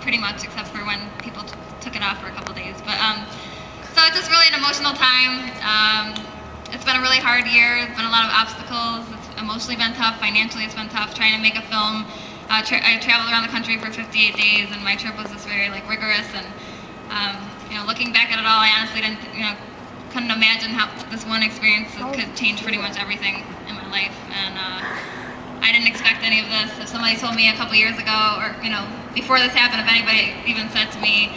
pretty much, except for when people took it off for a couple days. But so it's just really an emotional time. It's been a really hard year. It's been a lot of obstacles. It's emotionally been tough. Financially, it's been tough trying to make a film. I traveled around the country for 58 days, and my trip was just very rigorous. And looking back at it all, I honestly couldn't imagine how this one experience could change pretty much everything in my life. And I didn't expect any of this. If somebody told me a couple years ago, or before this happened, if anybody even said to me,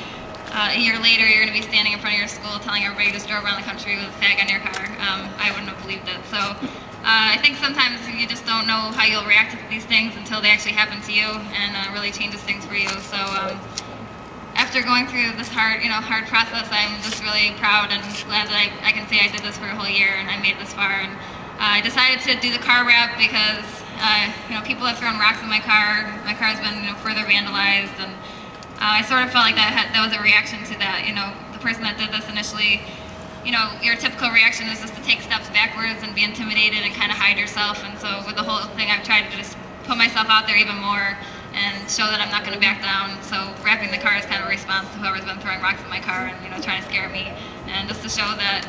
a year later you're going to be standing in front of your school telling everybody you just drove around the country with a fag on your car, I wouldn't have believed it. So I think sometimes you just don't know how you'll react to these things until they actually happen to you, and really changes things for you. So after going through this hard process, I'm just really proud and glad that I can say I did this for a whole year and I made it this far. And I decided to do the car wrap because people have thrown rocks in my car. My car has been further vandalized, and I sort of felt like that was a reaction to that. The person that did this initially, your typical reaction is just to take steps backwards and be intimidated and kind of hide yourself. And so with the whole thing, I've tried to just put myself out there even more and show that I'm not going to back down. So wrapping the car is kind of a response to whoever's been throwing rocks in my car and trying to scare me, and just to show that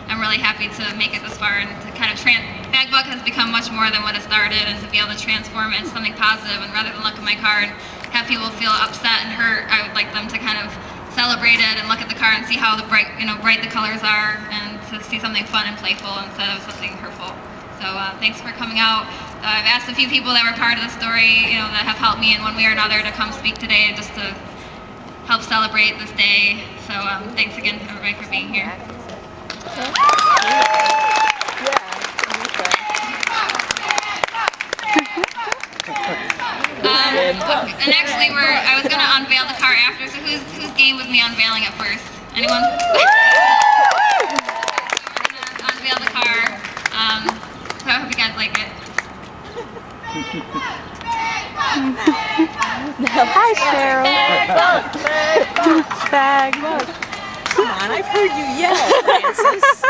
I'm really happy to make it this far and to kind of Fagbug has become much more than what it started, and to be able to transform it into something positive. And rather than look at my car and have people feel upset and hurt, I would like them to kind of celebrate it and look at the car and see how bright the colors are, and to see something fun and playful instead of something hurtful. So thanks for coming out. I've asked a few people that were part of the story, that have helped me in one way or another, to come speak today just to help celebrate this day. So thanks again everybody for being here. And actually, I was going to unveil the car after, so who's game with me unveiling it first? Anyone? So we're going to unveil the car, so I hope you guys like it. Hi, Cheryl. Fagbug. Come on, I've heard you yell, Francis.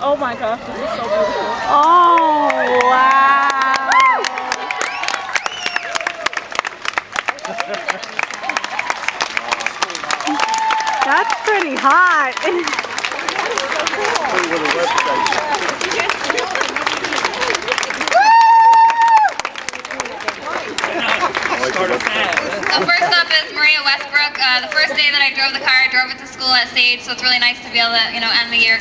Oh my gosh, this is so beautiful. Oh, wow. That's pretty hot. So first up is Maria Westbrook. The first day that I drove the car, I drove it to school at Sage, so it's really nice to be able to end the year